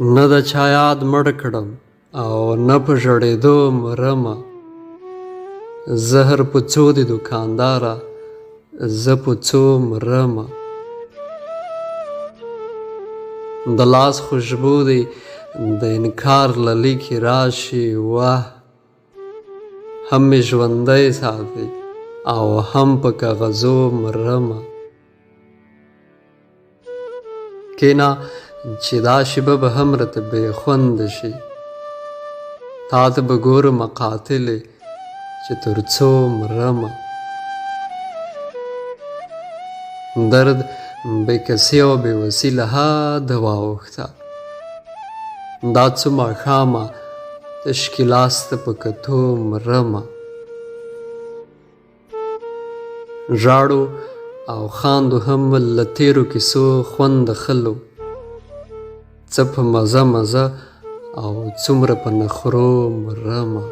نه د چا یاد مړ کړم او نه په ژړېدو مرمه. زهر په څو د دوکانداره زه په څو مرمه. د لاس خوشبو دی د انکار له لیکې راشي وه. هم مې ژوندی ساتي او هم په کاغذو مرمه. کېنه چې دا شیبه به هم راته بې خونده شي. تا ته به ګورمه قاتلې چې تر څو مرمه. درد بې کسي او بې وسي له حده واوښته. دا څو ماښامه تش ګیلاس ته په کتو مرمه. ژاړو او خاندو هم له تېرو کیسو خوند اخلو. څه په مزه مزه او څومره په نخرو مرمه.